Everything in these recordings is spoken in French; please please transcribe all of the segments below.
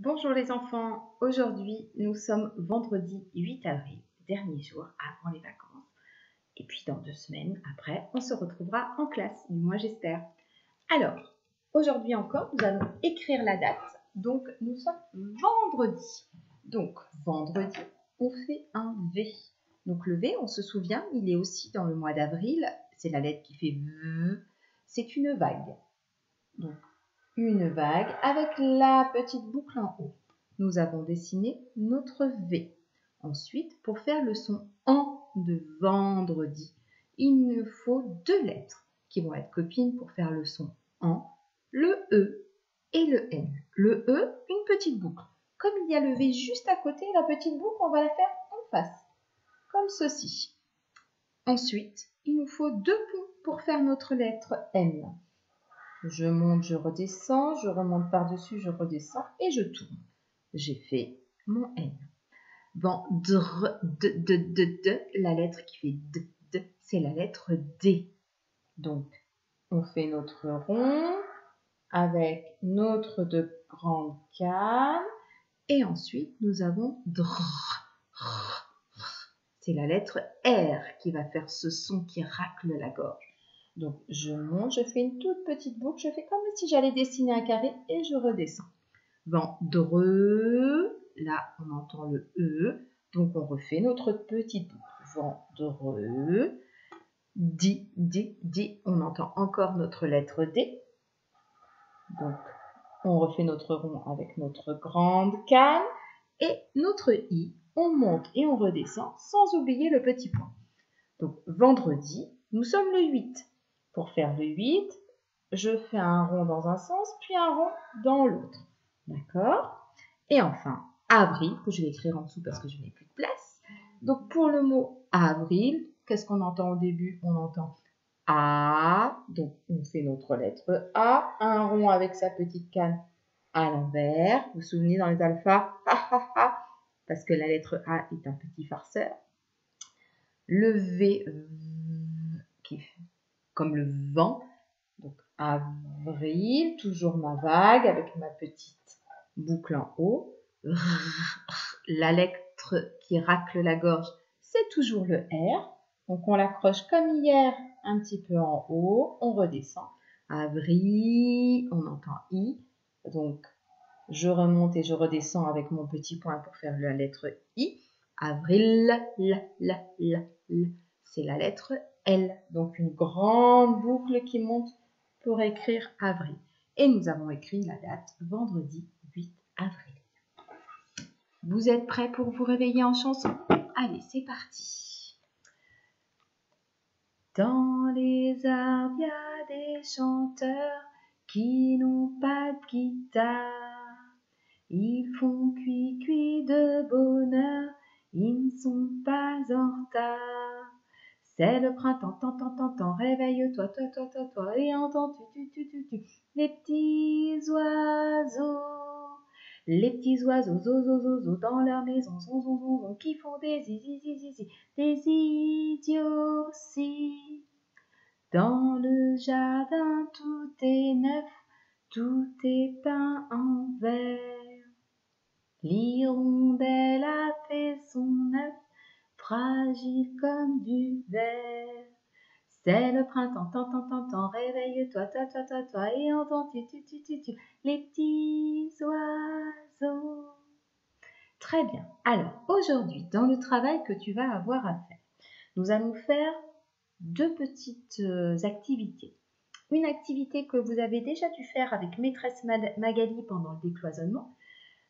Bonjour les enfants, aujourd'hui nous sommes vendredi 8 avril, dernier jour avant les vacances. Et puis dans 2 semaines après, on se retrouvera en classe, du moins j'espère. Alors, aujourd'hui encore, nous allons écrire la date. Donc nous sommes vendredi. Donc vendredi, on fait un V. Donc le V, on se souvient, il est aussi dans le mois d'avril. C'est la lettre qui fait V. C'est une vague. Donc une vague avec la petite boucle en haut. Nous avons dessiné notre V. Ensuite, pour faire le son en de vendredi, il nous faut 2 lettres qui vont être copines pour faire le son en, le E et le N. Le E, une petite boucle. Comme il y a le V juste à côté, la petite boucle, on va la faire en face, comme ceci. Ensuite, il nous faut 2 ponts pour faire notre lettre N. Je monte, je redescends, je remonte par-dessus, je redescends et je tourne. J'ai fait mon N. Vendredi, la lettre qui fait D, c'est la lettre D. Donc, on fait notre rond avec notre 2 grandes cannes et ensuite nous avons dr. C'est la lettre R qui va faire ce son qui racle la gorge. Donc, je monte, je fais une toute petite boucle, je fais comme si j'allais dessiner un carré et je redescends. Vendreux, là, on entend le E, donc on refait notre petite boucle. Vendreux, di, on entend encore notre lettre D. Donc, on refait notre rond avec notre grande canne et notre I, on monte et on redescend sans oublier le petit point. Donc, vendredi, nous sommes le 8. Pour faire le 8, je fais un rond dans un sens, puis un rond dans l'autre. D'accord? Et enfin, avril, que je vais écrire en dessous parce que je n'ai plus de place. Donc, pour le mot avril, qu'est-ce qu'on entend au début? On entend A. Donc, on fait notre lettre A. Un rond avec sa petite canne à l'envers. Vous vous souvenez dans les alphas? Parce que la lettre A est un petit farceur. Le V, qui est comme le vent. Donc, avril, toujours ma vague avec ma petite boucle en haut. La lettre qui racle la gorge, c'est toujours le R. Donc, on l'accroche comme hier, un petit peu en haut. On redescend. Avril, on entend I. Donc, je remonte et je redescends avec mon petit point pour faire la lettre I. Avril, c'est la lettre L. Donc, une grande boucle qui monte pour écrire avril. Et nous avons écrit la date vendredi 8 avril. Vous êtes prêts pour vous réveiller en chanson? Allez, c'est parti. Dans les arbres, il y a des chanteurs qui n'ont pas de guitare. Ils font cuit de bonheur, ils ne sont pas en retard. C'est le printemps, tant, réveille-toi, toi, et entends tu, les petits oiseaux. Les petits oiseaux, zo, dans leur maison, zon, qui font des zizi, des idioties. Dans le jardin, tout est neuf, tout est peint en vert. L'hirondelle a fait son œuf, fragile comme du verre. C'est le printemps, tant, réveille-toi, toi, et entends tu, les petits oiseaux. Très bien. Alors, aujourd'hui, dans le travail que tu vas avoir à faire, nous allons faire 2 petites activités. Une activité que vous avez déjà dû faire avec maîtresse Magali pendant le décloisonnement.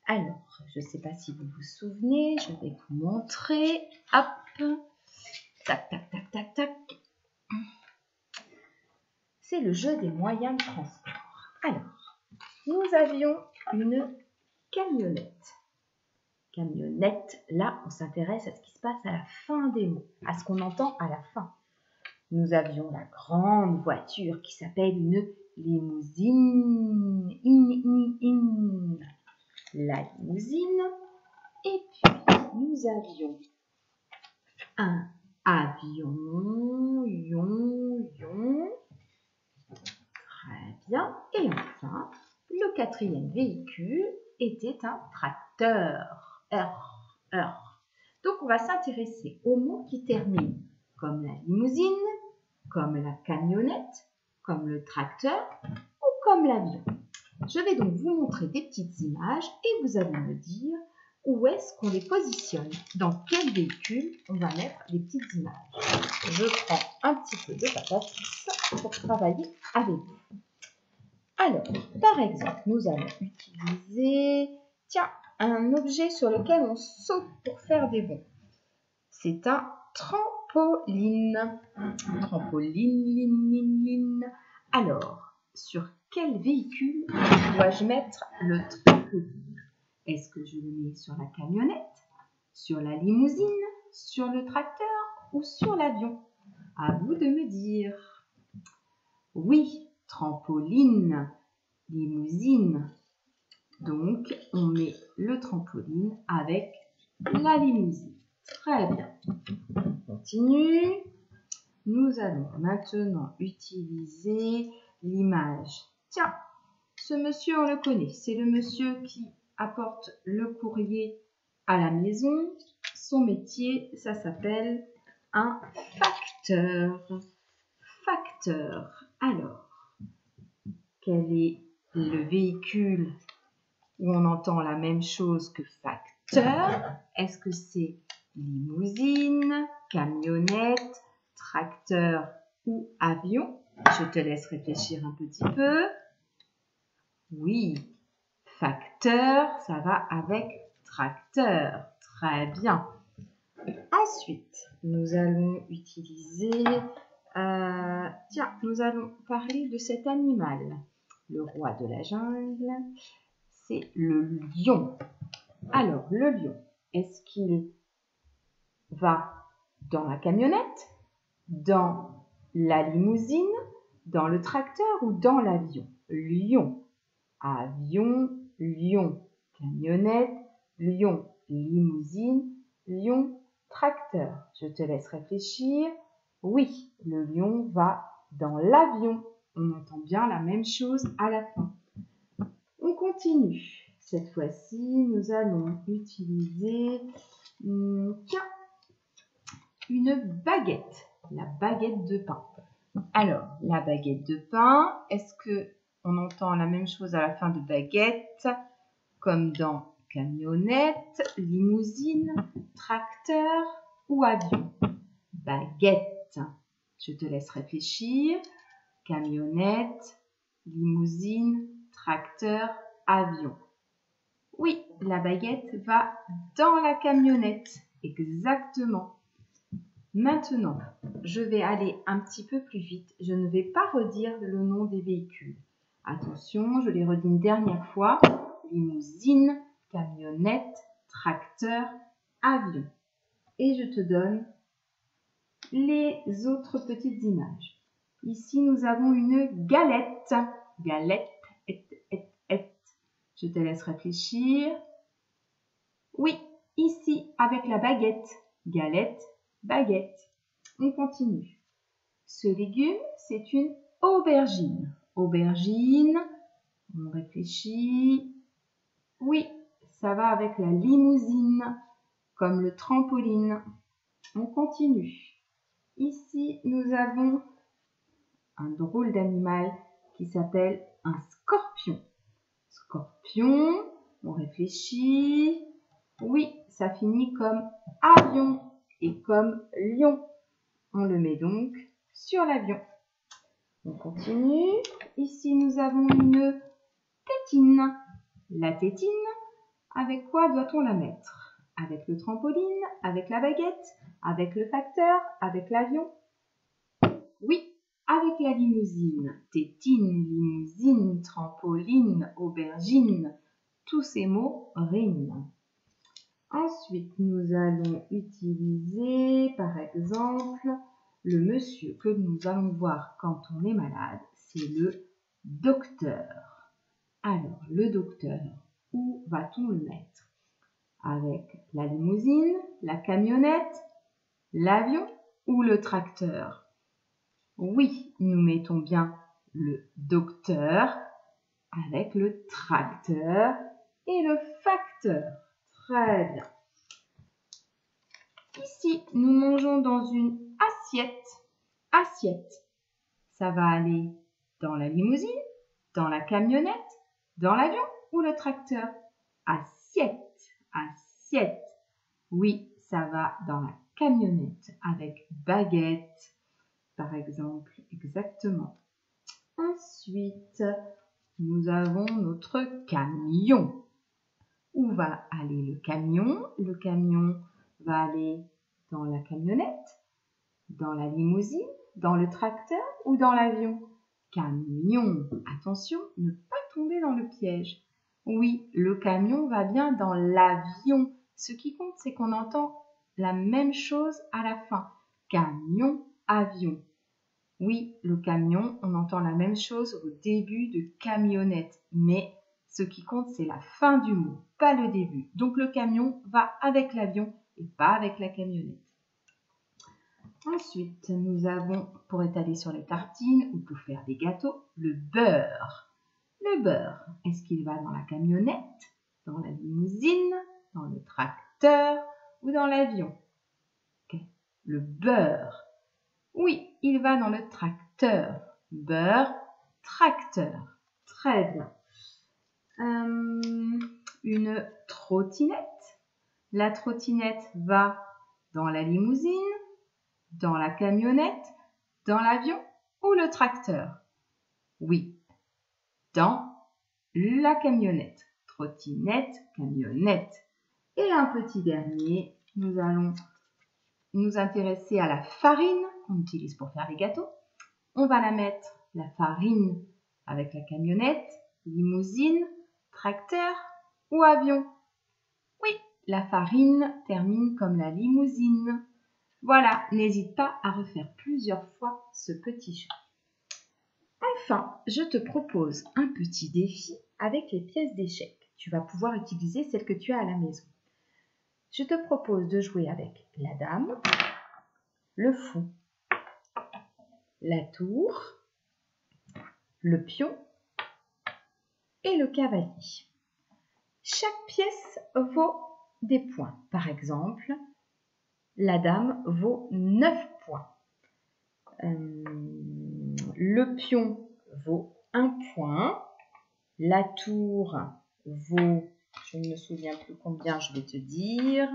Alors, je ne sais pas si vous vous souvenez, je vais vous montrer. Hop, tac. C'est le jeu des moyens de transport. Alors, nous avions une camionnette. Là, on s'intéresse à ce qui se passe à la fin des mots, à ce qu'on entend à la fin. Nous avions la grande voiture qui s'appelle une limousine. La limousine. Et puis, nous avions un avion. Très bien. Et enfin, le 4e véhicule, était un tracteur. Donc, on va s'intéresser aux mots qui terminent comme la limousine, comme la camionnette, comme le tracteur ou comme l'avion. Je vais donc vous montrer des petites images et vous allez me dire où est-ce qu'on les positionne, dans quel véhicule on va mettre les petites images. Je prends un petit peu de patatis pour travailler avec vous. Alors, par exemple, nous allons utiliser un objet sur lequel on saute pour faire des bonds. C'est un trampoline. Trampoline. Alors, sur quel véhicule dois-je mettre le trampoline? Est-ce que je le mets sur la camionnette, sur la limousine, sur le tracteur ou sur l'avion? À vous de me dire. Oui, trampoline, limousine. Donc, on met le trampoline avec la limousine. Très bien. On continue. Nous allons maintenant utiliser l'image. Tiens, ce monsieur, on le connaît. C'est le monsieur qui apporte le courrier à la maison. Son métier, ça s'appelle un facteur. Facteur. Alors, quel est le véhicule où on entend la même chose que facteur? Est-ce que c'est limousine, camionnette, tracteur ou avion? Je te laisse réfléchir un petit peu. Oui, facteur, ça va avec tracteur. Très bien. Ensuite, nous allons utiliser... nous allons parler de cet animal. Le roi de la jungle, c'est le lion. Alors, le lion, est-ce qu'il va dans la camionnette, dans la limousine, dans le tracteur ou dans l'avion? Lion. Avion, lion. Camionnette, lion. Limousine, lion. Tracteur. Je te laisse réfléchir. Oui, le lion va dans l'avion. On entend bien la même chose à la fin. On continue. Cette fois-ci, nous allons utiliser une baguette. La baguette de pain. Alors, la baguette de pain, est-ce qu'on entend la même chose à la fin de baguette, comme dans camionnette, limousine, tracteur ou avion? Baguette. Je te laisse réfléchir. Camionnette, limousine, tracteur, avion. Oui, la baguette va dans la camionnette. Exactement. Maintenant, je vais aller un petit peu plus vite. Je ne vais pas redire le nom des véhicules. Attention, je les redis une dernière fois. Limousine, camionnette, tracteur, avion. Et je te donne les autres petites images. Ici, nous avons une galette. Galette, Je te laisse réfléchir. Oui, ici, avec la baguette. Galette, baguette. On continue. Ce légume, c'est une aubergine. Aubergine, on réfléchit. Oui, ça va avec la limousine, comme le trampoline. On continue. Ici, nous avons un drôle d'animal qui s'appelle un scorpion. Scorpion, on réfléchit. Oui, ça finit comme avion et comme lion. On le met donc sur l'avion. On continue. Ici, nous avons une tétine. La tétine, avec quoi doit-on la mettre? Avec le trampoline, avec la baguette, avec le facteur, avec l'avion? Oui, avec la limousine. Tétine, limousine, trampoline, aubergine. Tous ces mots riment. Ensuite, nous allons utiliser, par exemple, le monsieur que nous allons voir quand on est malade, c'est le docteur. Alors, le docteur, où va-t-on le mettre? Avec la limousine, la camionnette, l'avion ou le tracteur? Oui, nous mettons bien le docteur avec le tracteur et le facteur. Très bien. Ici, nous mangeons dans une assiette. Assiette. Ça va aller dans la limousine, dans la camionnette, dans l'avion ou le tracteur. Assiette. Assiette. Oui, ça va dans la camionnette avec baguette, par exemple. Exactement. Ensuite, nous avons notre camion. Où va aller le camion? Le camion va aller dans la camionnette, dans la limousine, dans le tracteur ou dans l'avion? Camion. Attention, ne pas tomber dans le piège. Oui, le camion va bien dans l'avion. Ce qui compte, c'est qu'on entend la même chose à la fin. Camion, avion. Oui, le camion, on entend la même chose au début de camionnette. Mais ce qui compte, c'est la fin du mot, pas le début. Donc le camion va avec l'avion et pas avec la camionnette. Ensuite, nous avons, pour étaler sur les tartines ou pour faire des gâteaux, le beurre. Le beurre, est-ce qu'il va dans la camionnette, dans la limousine, dans le tracteur ou dans l'avion? Okay. Le beurre. Oui, il va dans le tracteur. Beurre, tracteur. Très bien. Une trottinette. La trottinette va dans la limousine, dans la camionnette, dans l'avion ou le tracteur? Oui, dans la camionnette. Trottinette, camionnette. Et un petit dernier, nous allons nous intéresser à la farine qu'on utilise pour faire les gâteaux. On va la mettre, la farine, avec la camionnette, limousine, tracteur ou avion. Oui, la farine termine comme la limousine. Voilà, n'hésite pas à refaire plusieurs fois ce petit jeu. Enfin, je te propose un petit défi avec les pièces d'échecs. Tu vas pouvoir utiliser celles que tu as à la maison. Je te propose de jouer avec la dame, le fou, la tour, le pion et le cavalier. Chaque pièce vaut des points. Par exemple, la dame vaut 9 points. Le pion vaut 1 point. La tour vaut, je ne me souviens plus combien, je vais te dire.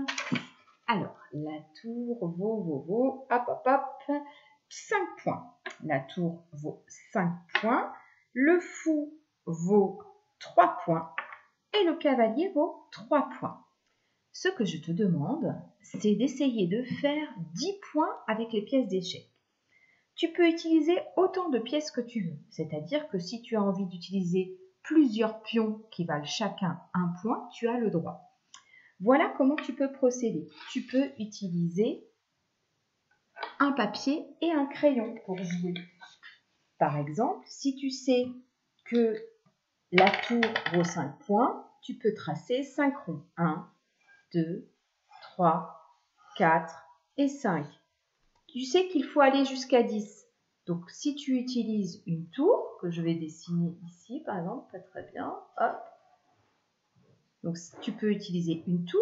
Alors, la tour vaut, hop, 5 points. La tour vaut 5 points. Le fou vaut 3 points. Et le cavalier vaut 3 points. Ce que je te demande, c'est d'essayer de faire 10 points avec les pièces d'échecs. Tu peux utiliser autant de pièces que tu veux. C'est-à-dire que si tu as envie d'utiliser plusieurs pions qui valent chacun 1 point, tu as le droit. Voilà comment tu peux procéder. Tu peux utiliser un papier et un crayon pour jouer. Par exemple, si tu sais que la tour vaut 5 points, tu peux tracer 5 ronds. 1, 2, 3, 4 et 5. Tu sais qu'il faut aller jusqu'à 10. Donc, si tu utilises une tour, que je vais dessiner ici, par exemple, pas très bien, hop. Donc, tu peux utiliser une tour.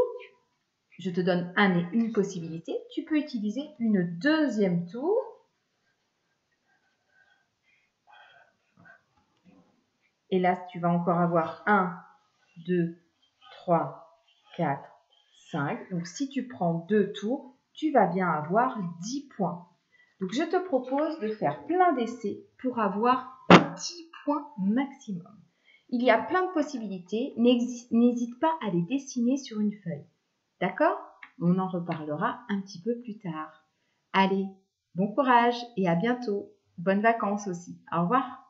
Je te donne une possibilité. Tu peux utiliser une deuxième tour. Et là, tu vas encore avoir 1, 2, 3, 4, 5. Donc, si tu prends 2 tours, tu vas bien avoir 10 points. Donc, je te propose de faire plein d'essais pour avoir 10 points maximum. Il y a plein de possibilités. N'hésite pas à les dessiner sur une feuille. D'accord? On en reparlera un petit peu plus tard. Allez, bon courage et à bientôt. Bonnes vacances aussi. Au revoir.